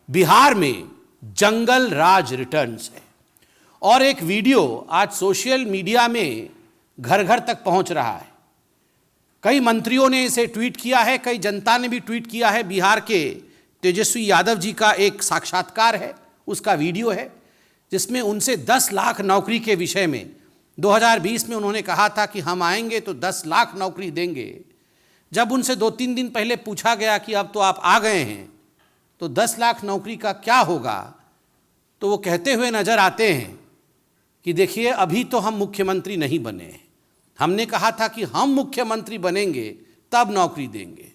बिहार में जंगल राज रिटर्न्स है और एक वीडियो आज सोशल मीडिया में घर घर तक पहुंच रहा है। कई मंत्रियों ने इसे ट्वीट किया है, कई जनता ने भी ट्वीट किया है। बिहार के तेजस्वी यादव जी का एक साक्षात्कार है, उसका वीडियो है जिसमें उनसे 10 लाख नौकरी के विषय में 2020 में उन्होंने कहा था कि हम आएंगे तो 10 लाख नौकरी देंगे। जब उनसे 2-3 दिन पहले पूछा गया कि अब तो आप आ गए हैं तो 10 लाख नौकरी का क्या होगा, तो वो कहते हुए नजर आते हैं कि देखिए अभी तो हम मुख्यमंत्री नहीं बने हैं, हमने कहा था कि हम मुख्यमंत्री बनेंगे तब नौकरी देंगे।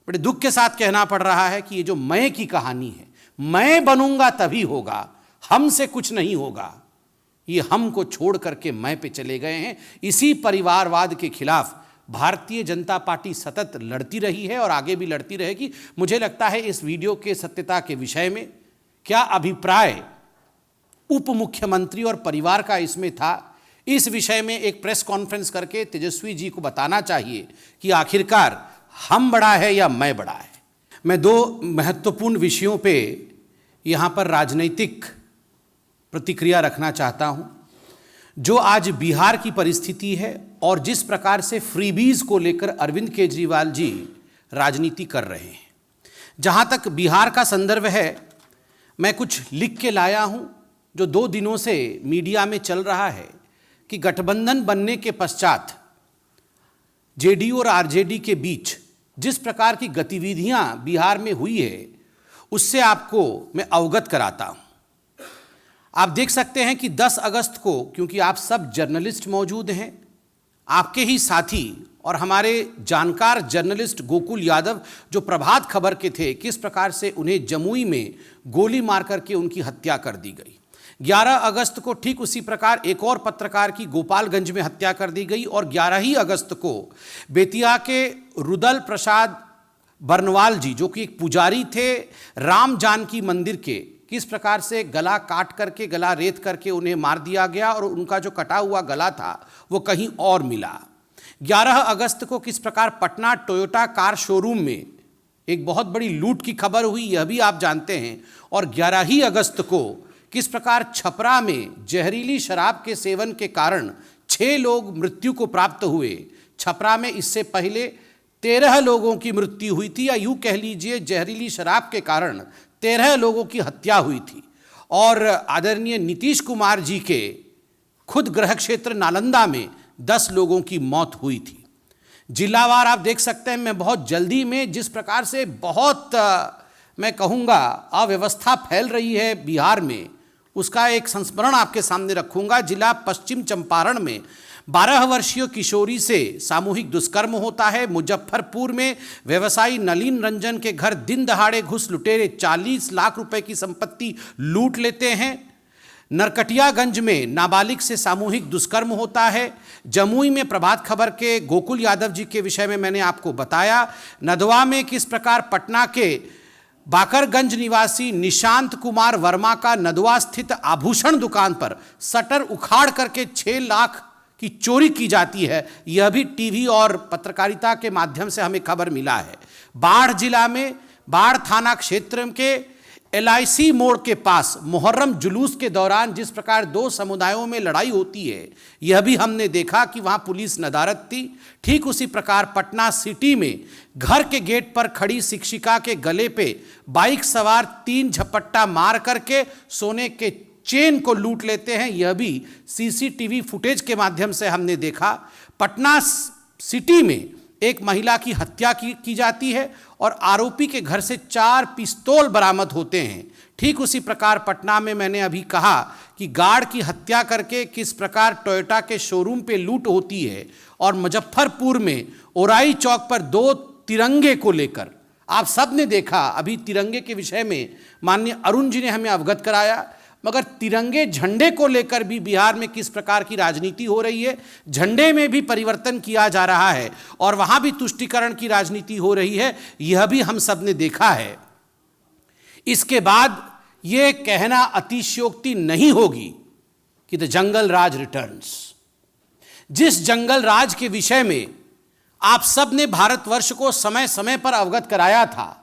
बड़े दुख के साथ कहना पड़ रहा है कि ये जो मैं की कहानी है, मैं बनूंगा तभी होगा, हमसे कुछ नहीं होगा, ये हमको छोड़ करके मैं पे चले गए हैं। इसी परिवारवाद के खिलाफ भारतीय जनता पार्टी सतत लड़ती रही है और आगे भी लड़ती रहेगी। मुझे लगता है इस वीडियो के सत्यता के विषय में क्या अभिप्राय उप मुख्यमंत्री और परिवार का इसमें था, इस विषय में एक प्रेस कॉन्फ्रेंस करके तेजस्वी जी को बताना चाहिए कि आखिरकार हम बड़ा है या मैं बड़ा है। मैं 2 महत्वपूर्ण विषयों पे यहाँ पर राजनीतिक प्रतिक्रिया रखना चाहता हूँ। जो आज बिहार की परिस्थिति है और जिस प्रकार से फ्रीबीज को लेकर अरविंद केजरीवाल जी राजनीति कर रहे हैं। जहाँ तक बिहार का संदर्भ है, मैं कुछ लिख के लाया हूँ जो 2 दिनों से मीडिया में चल रहा है कि गठबंधन बनने के पश्चात जेडीयू और आरजेडी के बीच जिस प्रकार की गतिविधियां बिहार में हुई है उससे आपको मैं अवगत कराता हूं। आप देख सकते हैं कि 10 अगस्त को, क्योंकि आप सब जर्नलिस्ट मौजूद हैं, आपके ही साथी और हमारे जानकार जर्नलिस्ट गोकुल यादव जो प्रभात खबर के थे, किस प्रकार से उन्हें जमुई में गोली मार करके उनकी हत्या कर दी गई। 11 अगस्त को ठीक उसी प्रकार एक और पत्रकार की गोपालगंज में हत्या कर दी गई और 11 ही अगस्त को बेतिया के रुदल प्रसाद बर्नवाल जी, जो कि एक पुजारी थे राम जानकी मंदिर के, किस प्रकार से गला काट करके, गला रेत करके उन्हें मार दिया गया और उनका जो कटा हुआ गला था वो कहीं और मिला। 11 अगस्त को किस प्रकार पटना टोयोटा कार शोरूम में एक बहुत बड़ी लूट की खबर हुई, यह भी आप जानते हैं। और 11 ही अगस्त को किस प्रकार छपरा में जहरीली शराब के सेवन के कारण 6 लोग मृत्यु को प्राप्त हुए। छपरा में इससे पहले 13 लोगों की मृत्यु हुई थी, या यूं कह लीजिए जहरीली शराब के कारण 13 लोगों की हत्या हुई थी। और आदरणीय नीतीश कुमार जी के खुद गृह क्षेत्र नालंदा में 10 लोगों की मौत हुई थी। जिलावार आप देख सकते हैं। मैं बहुत जल्दी में जिस प्रकार से बहुत मैं कहूँगा अव्यवस्था फैल रही है बिहार में, उसका एक संस्मरण आपके सामने रखूंगा। जिला पश्चिम चंपारण में 12 वर्षीय किशोरी से सामूहिक दुष्कर्म होता है। मुजफ्फरपुर में व्यवसायी नलिन रंजन के घर दिन दहाड़े घुस लुटेरे 40 लाख रुपए की संपत्ति लूट लेते हैं। नरकटियागंज में नाबालिग से सामूहिक दुष्कर्म होता है। जमुई में प्रभात खबर के गोकुल यादव जी के विषय में मैंने आपको बताया। नदवा में किस प्रकार पटना के बाकरगंज निवासी निशांत कुमार वर्मा का नदवा स्थित आभूषण दुकान पर शटर उखाड़ करके 6 लाख की चोरी की जाती है। यह भी टीवी और पत्रकारिता के माध्यम से हमें खबर मिला है। बाढ़ जिला में बाढ़ थाना क्षेत्र के LIC मोड़ के पास मुहर्रम जुलूस के दौरान जिस प्रकार 2 समुदायों में लड़ाई होती है, यह भी हमने देखा कि वहां पुलिस नदारद थी। ठीक उसी प्रकार पटना सिटी में घर के गेट पर खड़ी शिक्षिका के गले पे बाइक सवार 3 झपट्टा मार करके सोने के चेन को लूट लेते हैं। यह भी CCTV फुटेज के माध्यम से हमने देखा। पटना सिटी में एक महिला की हत्या की जाती है और आरोपी के घर से 4 पिस्तौल बरामद होते हैं। ठीक उसी प्रकार पटना में मैंने अभी कहा कि गार्ड की हत्या करके किस प्रकार टोयोटा के शोरूम पे लूट होती है। और मुजफ्फरपुर में ओराई चौक पर 2 तिरंगे को लेकर आप सब ने देखा। अभी तिरंगे के विषय में माननीय अरुण जी ने हमें अवगत कराया, मगर तिरंगे झंडे को लेकर भी बिहार में किस प्रकार की राजनीति हो रही है। झंडे में भी परिवर्तन किया जा रहा है और वहां भी तुष्टीकरण की राजनीति हो रही है, यह भी हम सब ने देखा है। इसके बाद यह कहना अतिशयोक्ति नहीं होगी कि द जंगल राज रिटर्न्स। जिस जंगल राज के विषय में आप सब ने भारतवर्ष को समय समय पर अवगत कराया था,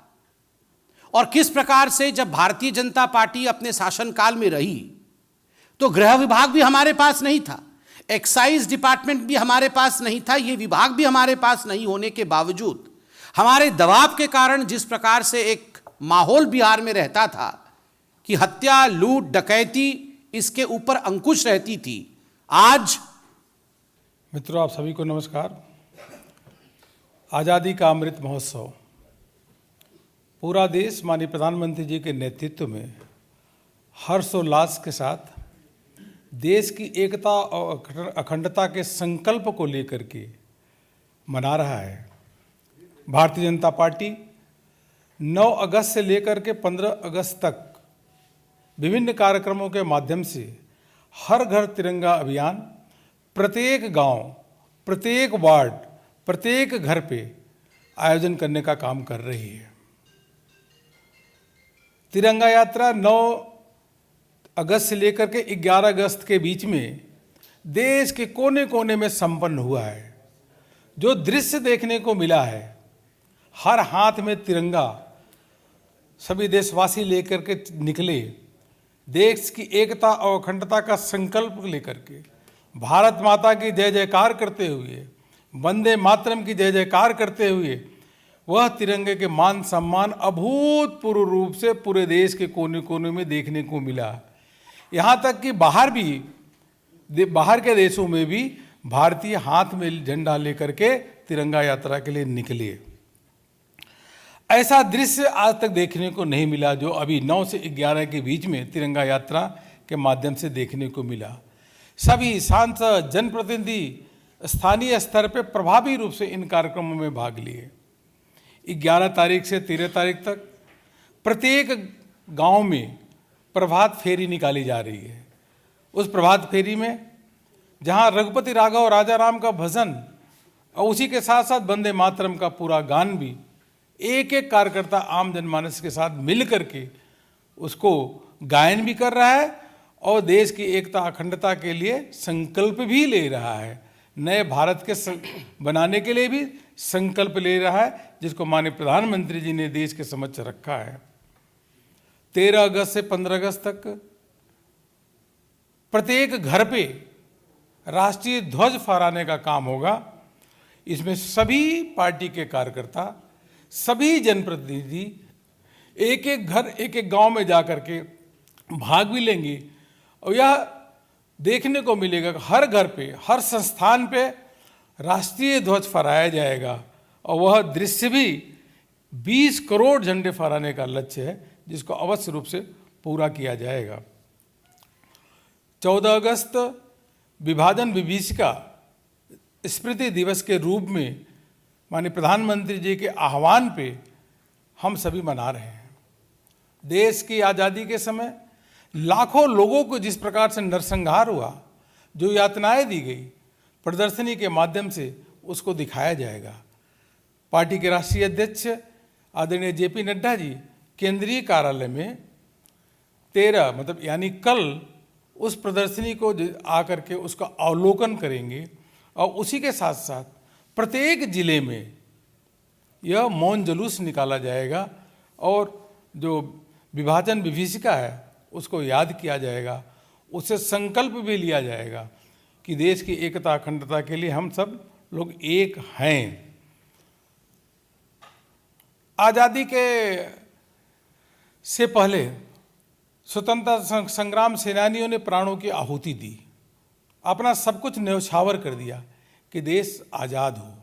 और किस प्रकार से जब भारतीय जनता पार्टी अपने शासनकाल में रही तो गृह विभाग भी हमारे पास नहीं था, एक्साइज डिपार्टमेंट भी हमारे पास नहीं था, ये विभाग भी हमारे पास नहीं होने के बावजूद हमारे दबाव के कारण जिस प्रकार से एक माहौल बिहार में रहता था कि हत्या, लूट, डकैती इसके ऊपर अंकुश रहती थी, आज। मित्रों, आप सभी को नमस्कार। आज़ादी का अमृत महोत्सव, पूरा देश माननीय प्रधानमंत्री जी के नेतृत्व में हर्षोल्लास के साथ देश की एकता और अखंडता के संकल्प को लेकर के मना रहा है। भारतीय जनता पार्टी 9 अगस्त से लेकर के 15 अगस्त तक विभिन्न कार्यक्रमों के माध्यम से हर घर तिरंगा अभियान प्रत्येक गांव, प्रत्येक वार्ड, प्रत्येक घर पे आयोजन करने का काम कर रही है। तिरंगा यात्रा 9 अगस्त से लेकर के 11 अगस्त के बीच में देश के कोने कोने में संपन्न हुआ है। जो दृश्य देखने को मिला है, हर हाथ में तिरंगा, सभी देशवासी लेकर के निकले, देश की एकता और अखंडता का संकल्प लेकर के, भारत माता की जय जयकार करते हुए, वंदे मातरम की जय जयकार करते हुए, वह तिरंगे के मान सम्मान अभूतपूर्व रूप से पूरे देश के कोने कोने में देखने को मिला। यहाँ तक कि बाहर के देशों में भी भारतीय हाथ में झंडा लेकर के तिरंगा यात्रा के लिए निकले। ऐसा दृश्य आज तक देखने को नहीं मिला जो अभी 9 से 11 के बीच में तिरंगा यात्रा के माध्यम से देखने को मिला। सभी सांसद, जनप्रतिनिधि स्थानीय स्तर पर प्रभावी रूप से इन कार्यक्रमों में भाग लिए। 11 तारीख से 13 तारीख तक प्रत्येक गांव में प्रभात फेरी निकाली जा रही है। उस प्रभात फेरी में जहां रघुपति राघव राजा राम का भजन और उसी के साथ साथ वंदे मातरम का पूरा गान भी एक एक कार्यकर्ता आम जनमानस के साथ मिल करके उसको गायन भी कर रहा है और देश की एकता अखंडता के लिए संकल्प भी ले रहा है। नए भारत के बनाने के लिए भी संकल्प ले रहा है, जिसको माननीय प्रधानमंत्री जी ने देश के समक्ष रखा है। 13 अगस्त से 15 अगस्त तक प्रत्येक घर पे राष्ट्रीय ध्वज फहराने का काम होगा। इसमें सभी पार्टी के कार्यकर्ता, सभी जनप्रतिनिधि एक एक घर, एक एक गांव में जाकर के भाग भी लेंगे और यह देखने को मिलेगा कि हर घर पे, हर संस्थान पे राष्ट्रीय ध्वज फहराया जाएगा और वह दृश्य भी 20 करोड़ झंडे फहराने का लक्ष्य है, जिसको अवश्य रूप से पूरा किया जाएगा। 14 अगस्त विभाजन विभीषिका स्मृति दिवस के रूप में माननीय प्रधानमंत्री जी के आह्वान पे हम सभी मना रहे हैं। देश की आज़ादी के समय लाखों लोगों को जिस प्रकार से नरसंहार हुआ, जो यातनाएं दी गई, प्रदर्शनी के माध्यम से उसको दिखाया जाएगा। पार्टी के राष्ट्रीय अध्यक्ष आदरणीय जेपी नड्डा जी केंद्रीय कार्यालय में 13 मतलब यानी कल उस प्रदर्शनी को आकर के उसका अवलोकन करेंगे और उसी के साथ साथ प्रत्येक जिले में यह मौन जुलूस निकाला जाएगा और जो विभाजन विभीषिका है उसको याद किया जाएगा। उससे संकल्प भी लिया जाएगा कि देश की एकता अखंडता के लिए हम सब लोग एक हैं। आज़ादी के से पहले स्वतंत्रता संग्राम सेनानियों ने प्राणों की आहुति दी, अपना सब कुछ न्यौछावर कर दिया कि देश आज़ाद हो।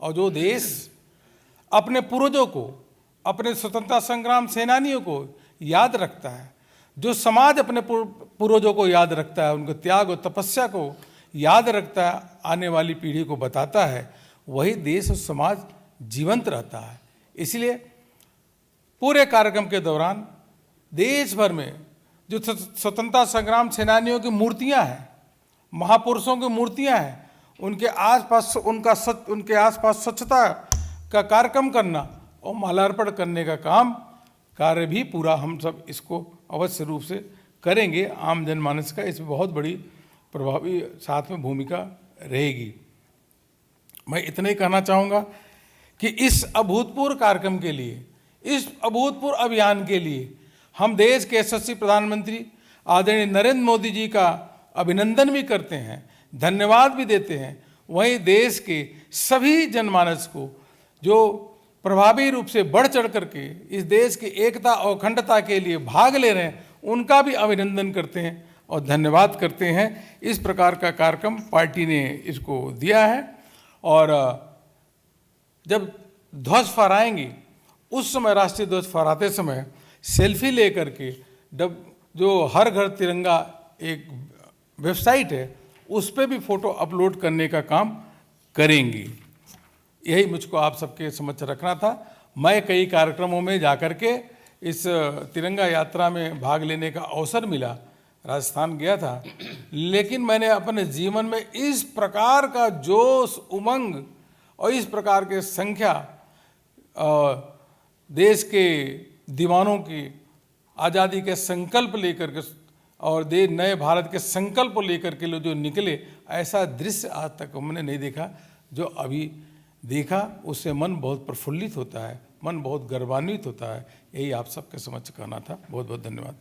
और जो देश अपने पूर्वजों को, अपने स्वतंत्रता संग्राम सेनानियों को याद रखता है, जो समाज अपने पूर्वजों को याद रखता है, उनके त्याग और तपस्या को याद रखता है, आने वाली पीढ़ी को बताता है, वही देश और समाज जीवंत रहता है। इसलिए पूरे कार्यक्रम के दौरान देश भर में जो स्वतंत्रता संग्राम सेनानियों की मूर्तियां हैं, महापुरुषों की मूर्तियां हैं, उनके आसपास स्वच्छता का कार्यक्रम करना और माल्यार्पण करने का कार्य भी पूरा हम सब इसको अवश्य रूप से करेंगे। आम जनमानस का इसमें बहुत बड़ी प्रभावी साथ में भूमिका रहेगी। मैं इतना ही कहना चाहूँगा कि इस अभूतपूर्व कार्यक्रम के लिए इस अभूतपूर्व अभियान के लिए हम देश के यशस्वी प्रधानमंत्री आदरणीय नरेंद्र मोदी जी का अभिनंदन भी करते हैं, धन्यवाद भी देते हैं। वहीं देश के सभी जनमानस को जो प्रभावी रूप से बढ़ चढ़ करके इस देश की एकता और अखंडता के लिए भाग ले रहे हैं, उनका भी अभिनंदन करते हैं और धन्यवाद करते हैं। इस प्रकार का कार्यक्रम पार्टी ने इसको दिया है। और जब ध्वज फहराएंगे उस समय, राष्ट्रीय ध्वज फहराते समय सेल्फी ले करके जो हर घर तिरंगा एक वेबसाइट है उस पर भी फोटो अपलोड करने का काम करेंगी। यही मुझको आप सबके समक्ष रखना था। मैं कई कार्यक्रमों में जाकर के इस तिरंगा यात्रा में भाग लेने का अवसर मिला, राजस्थान गया था, लेकिन मैंने अपने जीवन में इस प्रकार का जोश, उमंग और इस प्रकार के संख्या देश के दीवानों की आज़ादी के संकल्प लेकर के और नए भारत के संकल्प लेकर के लोग जो निकले, ऐसा दृश्य आज तक हमने नहीं देखा। जो अभी देखा उससे मन बहुत प्रफुल्लित होता है, मन बहुत गर्वान्वित होता है। यही आप सबके समक्ष कहना था। बहुत बहुत धन्यवाद।